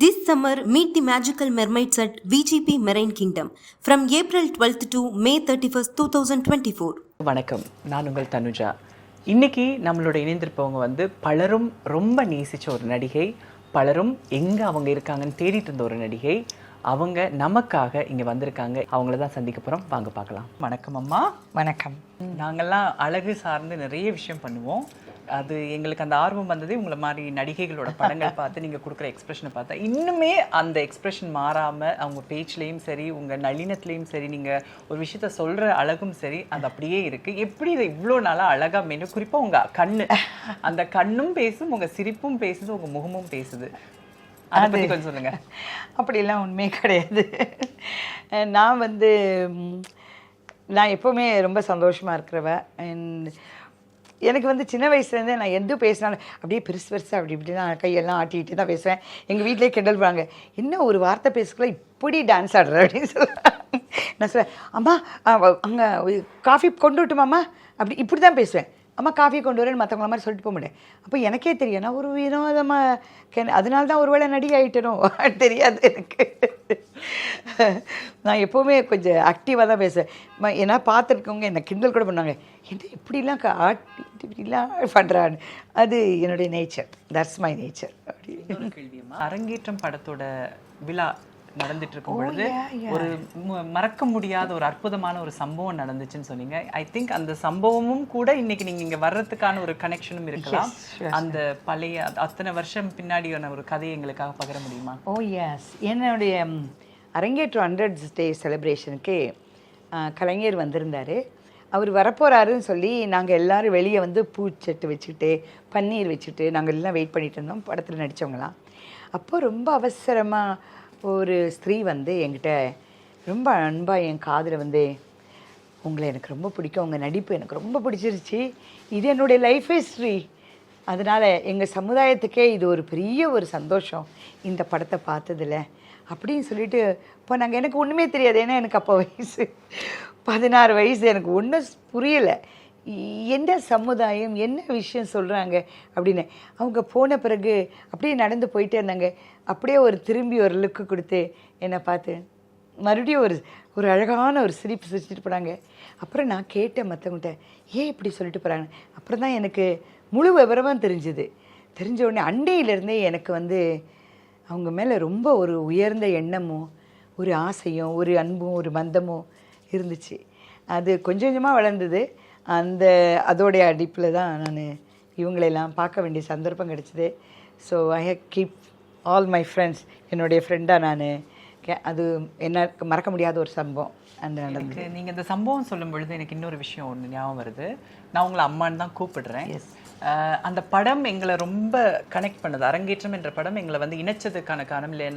This summer, meet the magical mermaids at VGP Marine Kingdom from April 12th to May 31st, 2024. வணக்கம், நான் உங்கள் தனுஜா. இன்னைக்கு நம்மளோட இணைந்திருப்பவங்க பலரும் ரொம்ப நேசிச்ச ஒரு நடிகை, பலரும் எங்க அவங்க இருக்காங்கன்னு தேடிட்டு இருந்த ஒரு நடிகை. அவங்க நமக்காக இங்க வந்திருக்காங்க. அவங்கள தான் சந்திக்க போறோம். வாங்க பார்க்கலாம். வணக்கம் அம்மா. வணக்கம். நாங்கெல்லாம் அழகு சார்ந்து நிறைய விஷயம் பண்ணுவோம். அது எங்களுக்கு அந்த ஆர்வம் வந்ததே உங்களை மாதிரி நடிகைகளோட படங்கள் பார்த்து நீங்கள் கொடுக்குற எக்ஸ்பிரஷனை பார்த்தா இன்னுமே அந்த எக்ஸ்பிரஷன் மாறாமல் அவங்க பேச்சுலேயும் சரி உங்கள் நளினத்துலேயும் சரி நீங்கள் ஒரு விஷயத்த சொல்கிற அழகும் சரி அது அப்படியே இருக்குது. எப்படி இதை இவ்வளோ நாளாக அழகாக மெனு குறிப்பாக உங்கள் கண்ணு, அந்த கண்ணும் பேசும், உங்கள் சிரிப்பும் பேசுது, உங்கள் முகமும் பேசுது. அதை பற்றி கொஞ்சம் சொல்லுங்கள். அப்படிலாம் உண்மையே கிடையாது. நான் எப்போவுமே ரொம்ப சந்தோஷமாக இருக்கிறவ. எனக்கு சின்ன வயசுலேருந்தே நான் எது பேசினாலும் அப்படியே பெருசாக அப்படி இப்படி தான் கையெல்லாம் ஆட்டிகிட்டு தான் பேசுவேன். எங்கள் வீட்டிலே கிண்டல் பண்ணுவாங்க, என்ன ஒரு வார்த்தை பேசுக்குள்ள இப்படி டான்ஸ் ஆடுற அப்படின்னு சொல்லுவேன். நான் சொல்லுவேன், அம்மா அங்கே காஃபி கொண்டு விட்டுமாம்மா, அப்படி இப்படி தான் பேசுவேன். அம்மா காஃபி கொண்டு வரேன்னு மற்றவங்கள மாதிரி சொல்லிட்டு போக முடியாது. அப்போ எனக்கே தெரியும் நான் ஒரு வினோதமாக அதனால தான் ஒரு வேளை நடிகை ஆகிட்டனோ தெரியாது எனக்கு. நான் எப்போவுமே கொஞ்சம் ஆக்டிவாக தான் பேசுவேன். ஏன்னா பார்த்துருக்கவங்க என்னை கிண்டல் கூட பண்ணாங்க, என்ன இப்படிலாம் ஆட்டி இப்படிலாம் பண்ணுறான்னு. அது என்னுடைய நேச்சர், தட்ஸ் மை நேச்சர். அப்படி அரங்கேற்றம் படத்தோட விழா நடந்துட்டு இருக்கும் பொழுது ஒரு மறக்க முடியாத ஒரு அற்புதமான ஒரு சம்பவம் நடந்துச்சுன்னு சொன்னீங்க. ஐ திங்க் அந்த சம்பவமும் கூட இன்னைக்கு நீங்க இங்க வர்றதுக்கான ஒரு கனெக்ஷனும் இருக்கலாம். அந்த பழைய அத்தனை வருஷம் பின்னாடியான ஒரு கதையை எங்களுக்காக பகிர முடியுமா? ஓ எஸ், என்னுடைய அரங்கேற்றம் 100th டே செலிப்ரேஷனுக்கு கலைஞர் வந்திருந்தார். அவர் வரப்போகிறாருன்னு சொல்லி நாங்கள் எல்லோரும் வெளியே பூச்சட்டு வச்சுக்கிட்டு பன்னீர் வச்சுட்டு நாங்கள் எல்லாம் வெயிட் பண்ணிகிட்டு இருந்தோம், படத்தில் நடித்தவங்களாம். அப்போது ரொம்ப அவசரமாக ஒரு ஸ்திரீ என்கிட்ட ரொம்ப அன்பாக என் காதில் உங்களை எனக்கு ரொம்ப பிடிக்கும், உங்கள் நடிப்பு எனக்கு ரொம்ப பிடிச்சிருச்சு, இது என்னுடைய லைஃப் ஹிஸ்ட்ரி, அதனால் எங்கள் சமுதாயத்துக்கே இது ஒரு பெரிய ஒரு சந்தோஷம் இந்த படத்தை பார்த்ததில்ல அப்படின்னு சொல்லிட்டு இப்போ நாங்கள் எனக்கு ஒன்றுமே தெரியாது. ஏன்னா எனக்கு அப்போ வயசு 16 வயசு, எனக்கு ஒன்றும் புரியலை என்ன சமுதாயம் என்ன விஷயம் சொல்கிறாங்க அப்படின்னு. அவங்க போன பிறகு அப்படியே நடந்து போயிட்டே இருந்தாங்க. அப்படியே ஒரு திரும்பி ஒரு லுக்கு கொடுத்து என்னை பார்த்து மறுபடியும் ஒரு அழகான ஒரு சிரிப்பு சிரிச்சிட்டு போனாங்க. அப்புறம் நான் கேட்டேன் மற்றவங்கள்ட்ட, ஏன் இப்படி சொல்லிட்டு போகிறாங்க. அப்புறம் தான் எனக்கு முழு விவரமாக தெரிஞ்சுது. தெரிஞ்ச உடனே அண்டையிலேருந்தே எனக்கு அவங்க மேலே ரொம்ப ஒரு உயர்ந்த எண்ணமும் ஒரு ஆசையும் ஒரு அன்பும் ஒரு பந்தமும் இருந்துச்சு. அது கொஞ்சம் கொஞ்சமாக வளர்ந்தது. அதோடைய அடிப்பில் தான் நான் இவங்களெல்லாம் பார்க்க வேண்டிய சந்தர்ப்பம் கிடச்சிது. So I have keep all my friends என்னுடைய ஃப்ரெண்டாக நான் அது என்ன மறக்க முடியாத ஒரு சம்பவம் அந்த நடந்தது. நீங்கள் இந்த சம்பவம் சொல்லும் பொழுது எனக்கு இன்னொரு விஷயம் ஒன்று ஞாபகம் வருது. நான் உங்களை அம்மான்னு தான் கூப்பிடுறேன். எஸ், அந்த படம் எங்களை ரொம்ப கனெக்ட் பண்ணுது. அரங்கேற்றம் என்ற படம் எங்களை இணைச்சதுக்கான காரணம் இல்லை.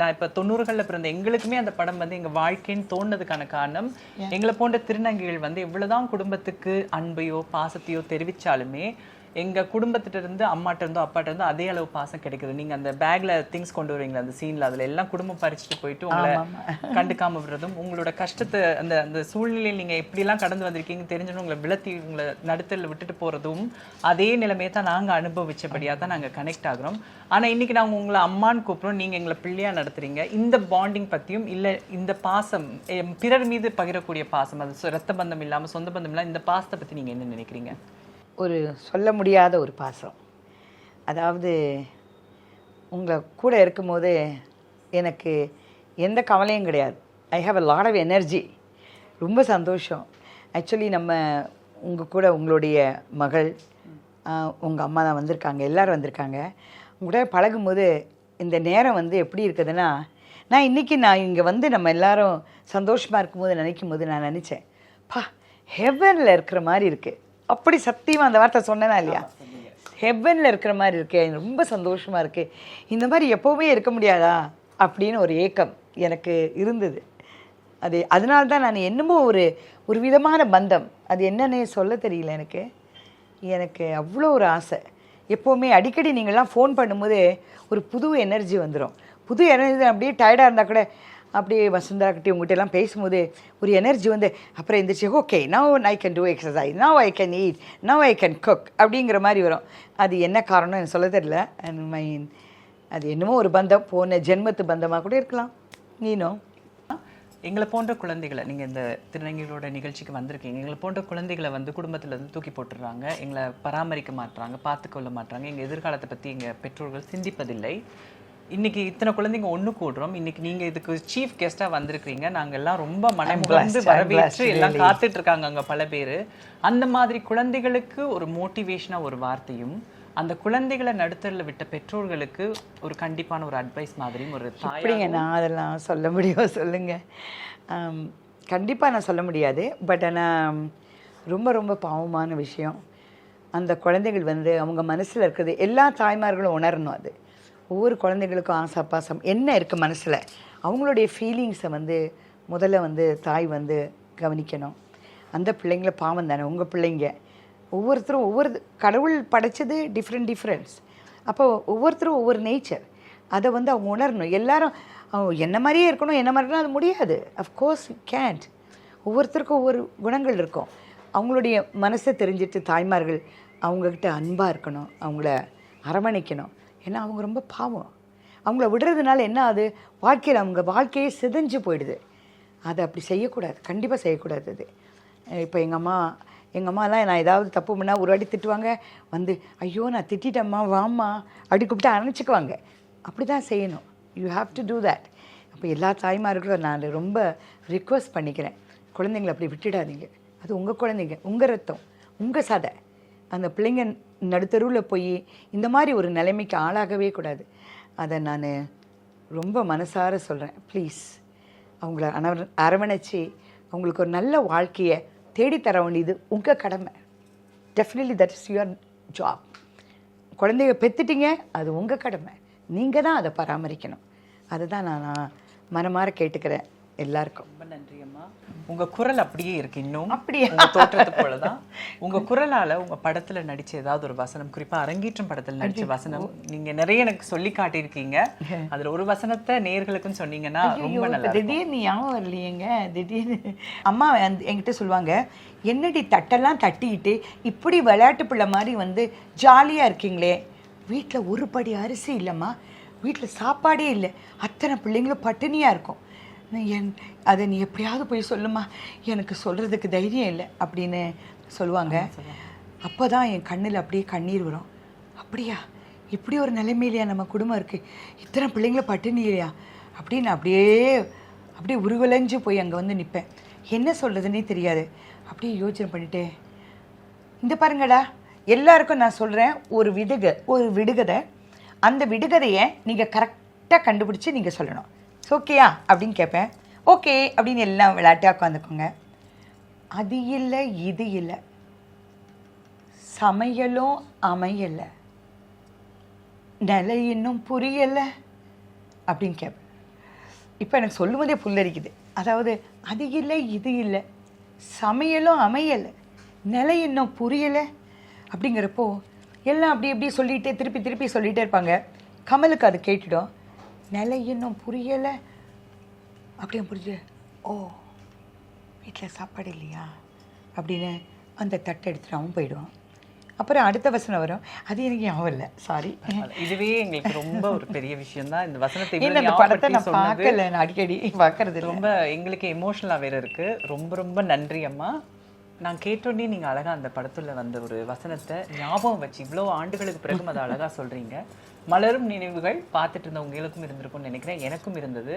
நான் இப்போ 90களில் பிறந்த எங்களுக்குமே அந்த படம் எங்கள் வாழ்க்கைன்னு தோணுனதுக்கான காரணம், எங்களை போன்ற திருநங்கைகள் எவ்வளோதான் குடும்பத்துக்கு அன்பையோ பாசத்தையோ தெரிவித்தாலுமே எங்கள் குடும்பத்திட்ட இருந்து அம்மாட்ட இருந்தோ அப்பாட்ட இருந்தோ அதே அளவு பாசம் கிடைக்குது. நீங்கள் அந்த பேக்கில் திங்ஸ் கொண்டு வருவீங்களா அந்த சீனில், அதில் எல்லாம் குடும்பம் பறிச்சுட்டு போயிட்டு உங்களை கண்டுக்காமல் விடுறதும், உங்களோட கஷ்டத்தை அந்த சூழ்நிலையில் நீங்கள் எப்படிலாம் கடந்து வந்திருக்கீங்க தெரிஞ்சணும் உங்களை விளத்தி உங்களை நடுத்தரில் விட்டுட்டு போகிறதும் அதே நிலைமையை தான் நாங்கள் அனுபவிச்சபடியாக தான் நாங்கள் கனெக்ட் ஆகிறோம். ஆனால் இன்றைக்கி நாங்கள் உங்களை அம்மான்னு கூப்பிட்றோம், நீங்கள் எங்களை பிள்ளையாக நடத்துகிறீங்க. இந்த பாண்டிங் பற்றியும் இல்லை இந்த பாசம் பிறர் மீது பகிரக்கூடிய பாசம், அது ரத்த பந்தம் இல்லாமல் சொந்த பந்தம் இல்லாமல் இந்த பாசத்தை பற்றி நீங்கள் என்ன நினைக்கிறீங்க? ஒரு சொல்ல முடியாத ஒரு பாசம். அதாவது உங்களை கூட இருக்கும்போது எனக்கு எந்த கவலையும் கிடையாது. I have a lot of energy, ரொம்ப சந்தோஷம். ஆக்சுவலி உங்கள் கூட உங்களுடைய மகள் உங்கள் அம்மா தான் வந்திருக்காங்க, எல்லோரும் வந்திருக்காங்க. உங்கள்கிட்ட பழகும்போது இந்த நேரம் எப்படி இருக்குதுன்னா, நான் இன்றைக்கி இங்கே நம்ம எல்லோரும் சந்தோஷமாக இருக்கும்போது நினைக்கும் போது நான் நினச்சேன், ஹெவனில் இருக்கிற மாதிரி இருக்குது. அப்படி சத்தியமாக அந்த வார்த்தை சொன்னேனா இல்லையா, ஹெவனில் இருக்கிற மாதிரி இருக்கு, ரொம்ப சந்தோஷமாக இருக்குது. இந்த மாதிரி எப்போவுமே இருக்க முடியாதா அப்படின்னு ஒரு ஏக்கம் எனக்கு இருந்தது. அதனால தான் நான் என்னமோ ஒரு விதமான பந்தம், அது என்னன்னே சொல்ல தெரியல எனக்கு அவ்வளோ ஒரு ஆசை. எப்போவுமே அடிக்கடி நீங்கள்லாம் ஃபோன் பண்ணும்போது ஒரு புது எனர்ஜி வந்துடும். புது எனர்ஜி அப்படியே டயர்டாக இருந்தால் கூட அப்படியே வசந்தா கிட்டே உங்கள்கிட்ட எல்லாம் பேசும்போது ஒரு எனர்ஜி அப்புறம் எந்திரிச்சு okay now I can do exercise, now I can eat, now I can cook அப்படிங்கிற மாதிரி வரும். அது என்ன காரணம் எனக்கு சொல்ல தெரியல. அண்ட் அது என்னமோ ஒரு பந்தம், போன ஜென்மத்து பந்தமாக கூட இருக்கலாம். நீனோ எங்களை போன்ற குழந்தைகளை, நீங்கள் இந்த திருநங்கைகளோட நிகழ்ச்சிக்கு வந்திருக்கீங்க, எங்களை போன்ற குழந்தைகளை வந்து குடும்பத்துல இருந்து தூக்கி போட்டுடுறாங்க, எங்களை பராமரிக்க மாட்றாங்க, பார்த்துக்கொள்ள மாட்றாங்க, எங்கள் எதிர்காலத்தை பற்றி எங்கள் பெற்றோர்கள் சிந்திப்பதில்லை. இன்னைக்கு இத்தனை குழந்தைங்க ஒன்று கூடுறோம். இன்னைக்கு நீங்கள் இதுக்கு சீஃப் கெஸ்ட்டாக வந்திருக்கிறீங்க. நாங்கள் எல்லாம் ரொம்ப மனமுகந்து வரவேற்று எல்லாம் காத்துட்டு இருக்காங்க அங்கே பல பேர். அந்த மாதிரி குழந்தைகளுக்கு ஒரு மோட்டிவேஷனாக ஒரு வார்த்தையும், அந்த குழந்தைகளை நடுத்தரில் விட்ட பெற்றோர்களுக்கு ஒரு கண்டிப்பான ஒரு அட்வைஸ் மாதிரியும் ஒரு எப்படிங்க நான் அதெல்லாம் சொல்ல முடியும் சொல்லுங்கள். கண்டிப்பாக நான் சொல்ல முடியாது. பட் ஆனால் ரொம்ப ரொம்ப பாவமான விஷயம். அந்த குழந்தைகள் வந்து அவங்க மனசில் இருக்கிறது எல்லா தாய்மார்களும் உணரணும். அது ஒவ்வொரு குழந்தைகளுக்கும் ஆசை பாசம் என்ன இருக்குது மனசில், அவங்களுடைய ஃபீலிங்ஸை வந்து முதல்ல வந்து தாய் வந்து கவனிக்கணும். அந்த பிள்ளைங்கள பாவம் தானே உங்கள் பிள்ளைங்க. ஒவ்வொருத்தரும் ஒவ்வொரு கடவுள் படைச்சது டிஃப்ரெண்ட்ஸ். அப்போ ஒவ்வொருத்தரும் ஒவ்வொரு நேச்சர், அதை வந்து அவங்க உணரணும். எல்லாரும் என்ன மாதிரியே இருக்கணும், என்ன மாதிரினா அது முடியாது. Of course Gantt. ஒவ்வொருத்தருக்கும் ஒவ்வொரு குணங்கள் இருக்கும். அவங்களுடைய மனசை தெரிஞ்சிட்டு தாய்மார்கள் அவங்கக்கிட்ட அன்பாக இருக்கணும், அவங்கள அரவணைக்கணும். ஏன்னா அவங்க ரொம்ப பாவம். அவங்கள விடுறதுனால என்ன ஆகுது, வாழ்க்கையில் அவங்க வாழ்க்கையே சிதைஞ்சு போயிடுது. அதை அப்படி செய்யக்கூடாது, கண்டிப்பாக செய்யக்கூடாது. அது இப்போ எங்கள் அம்மாலாம் நான் ஏதாவது தப்பு பண்ணால் ஒரு வாட்டி திட்டுவாங்க, வந்து ஐயோ நான் திட்டேம்மா வாம்மா அப்படி கூப்பிட்டு அணைச்சிக்குவாங்க. அப்படி தான் செய்யணும். You have to do that. அப்போ எல்லா தாய்மார்களும் நான் ரொம்ப ரிக்வெஸ்ட் பண்ணிக்கிறேன், குழந்தைங்களை அப்படி விட்டுடாதீங்க. அது உங்கள் குழந்தைங்க, உங்கள் ரத்தம், உங்கள் சதை. அந்த பிள்ளைங்க நடுத்தருவில் போய் இந்த மாதிரி ஒரு நிலைமைக்கு ஆளாகவே கூடாது. அதை நான் ரொம்ப மனசார சொல்கிறேன். ப்ளீஸ் அவங்கள அரவணைச்சி அவங்களுக்கு ஒரு நல்ல வாழ்க்கையை தேடித்தர வேண்டியது உங்கள் கடமை. Definitely that is your job. குழந்தைய பெற்றுட்டீங்க, அது உங்கள் கடமை. நீங்கள் தான் அதை பராமரிக்கணும். அதுதான் நான் மனமாற கேட்டுக்கிறேன் எல்லாருக்கும். ரொம்ப நன்றி அம்மா. உங்க குரல் அப்படியே இருக்கு, இன்னும் அப்படியே தோற்றத்து போலதான். உங்க குரலால உங்க படத்துல நடிச்ச ஏதாவது ஒரு வசனம், குறிப்பா அரங்கேற்றம் படத்துல நடிச்ச வசனம் நீங்க நிறைய எனக்கு சொல்லி காட்டியிருக்கீங்க. அதுல ஒரு வசனத்தை நேயர்களுக்கும் சொன்னீங்கன்னா ரொம்ப நல்லா. திடீர்னு ஞாபகம் வரலையேங்க. திடீர்னு அம்மா என்கிட்ட சொல்லுவாங்க, என்னடி தட்டெல்லாம் தட்டிக்கிட்டு இப்படி விளையாட்டு பிள்ளை மாதிரி வந்து ஜாலியாக இருக்கீங்களே, வீட்டில் ஒரு படி அரிசி இல்லைம்மா, வீட்டில் சாப்பாடே இல்லை, அத்தனை பிள்ளைங்களும் பட்டினியாக இருக்கும், அதை நீ எப்படியாவது போய் சொல்லுமா, எனக்கு சொல்கிறதுக்கு தைரியம் இல்லை அப்படின்னு சொல்லுவாங்க. அப்போ தான் என் கண்ணில் அப்படியே கண்ணீர் வரும். அப்படியா, இப்படி ஒரு நிலைமையிலையா நம்ம குடும்பம் இருக்குது, இத்தனை பிள்ளைங்கள பட்டினி இல்லையா அப்படின்னு அப்படியே உருவலைஞ்சு போய் அங்கே வந்து நிற்பேன். என்ன சொல்கிறதுனே தெரியாது. அப்படியே யோசனை பண்ணிட்டே, இந்த பாருங்கடா, எல்லாருக்கும் நான் சொல்கிறேன் ஒரு விடுகதை. அந்த விடுகதையை நீங்கள் கரெக்டாக கண்டுபிடிச்சி நீங்கள் சொல்லணும். ஓகேயா அப்படின்னு கேட்பேன். ஓகே அப்படின்னு எல்லாம் விளையாட்டாக உட்காந்துக்கோங்க. அது இல்லை இது இல்லை, சமையலும் அமையலை, நிலை இன்னும் புரியலை அப்படின்னு கேட்பேன். இப்போ எனக்கு சொல்லும் போதே புல்லரிக்குது. அதாவது அது இல்லை இது இல்லை, சமையலும் அமையலை, நிலை இன்னும் புரியலை அப்படிங்கிறப்போ எல்லாம் அப்படி சொல்லிகிட்டே திருப்பி சொல்லிகிட்டே இருப்பாங்க. கமலுக்கு அது கேட்டுடும். நிலை இன்னும் புரியலை அப்படியே புரிஞ்சு, ஓ வீட்டில் சாப்பாடு இல்லையா அப்படின்னு அந்த தட்டை எடுத்துட்டு அவன் போயிடுவான். அப்புறம் அடுத்த வசனம் வரும், அது எனக்கு ஞாபகம் இல்லை, சாரி. இதுவே எங்களுக்கு ரொம்ப ஒரு பெரிய விஷயம் தான். இந்த வசனத்தை இந்த படத்தை நான் பார்க்கல, நான் அடிக்கடி பார்க்கறது ரொம்ப எங்களுக்கு எமோஷனலாக வேற இருக்கு. ரொம்ப ரொம்ப நன்றி அம்மா. நான் கேட்டோன்னே நீங்கள் அழகாக அந்த படத்தில் வந்த ஒரு வசனத்தை ஞாபகம் வச்சு இவ்வளோ ஆண்டுகளுக்கு பிறகும் அதை அழகாக சொல்கிறீங்க. மலரும் நினைவுகள் பார்த்துட்டு இருந்தவங்களுக்கும் இருந்திருக்கும்னு நினைக்கிறேன், எனக்கும் இருந்தது.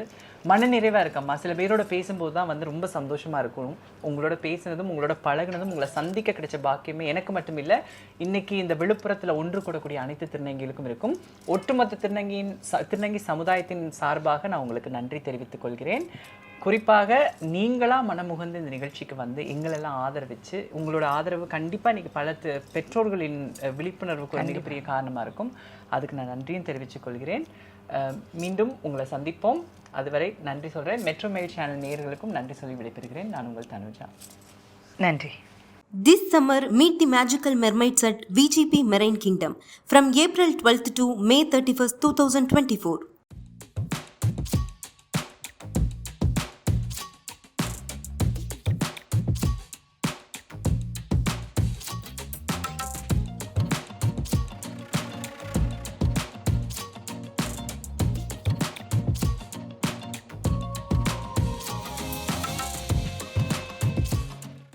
மன நிறைவாக இருக்கம்மா. சில பேரோட பேசும்போது தான் வந்து ரொம்ப சந்தோஷமாக இருக்கும். உங்களோட பேசுனதும் உங்களோட பழகுனதும் உங்களை சந்திக்க கிடைச்ச பாக்கியமே எனக்கு மட்டும் இல்லை, இன்னைக்கு இந்த விழுப்புரத்தில் ஒன்று கூடக்கூடிய அனைத்து திருநங்கைகளுக்கும் இருக்கும். ஒட்டுமொத்த திருநங்கை சமுதாயத்தின் சார்பாக நான் உங்களுக்கு நன்றி தெரிவித்துக் கொள்கிறேன். குறிப்பாக நீங்களா மனமுகந்து இந்த நிகழ்ச்சிக்கு வந்து எங்களெல்லாம் ஆதரவிச்சு, உங்களோட ஆதரவு கண்டிப்பாக இன்னைக்கு பல பெற்றோர்களின் விழிப்புணர்வுக்கு ஒரு மிகப்பெரிய காரணமாக இருக்கும். அதுக்கு நான் நன்றியும் தெரிவித்துக் கொள்கிறேன். மீண்டும் உங்களை சந்திப்போம். அதுவரை நன்றி சொல்கிறேன். மெட்ரோ மெயில் சேனல் நேயர்களுக்கும் நன்றி சொல்லி விடைபெறுகிறேன். நான் உங்கள் தனுஜா. நன்றி. This summer, meet the magical mermaids at VGP Marine Kingdom from April 12th to May 31st, 2024.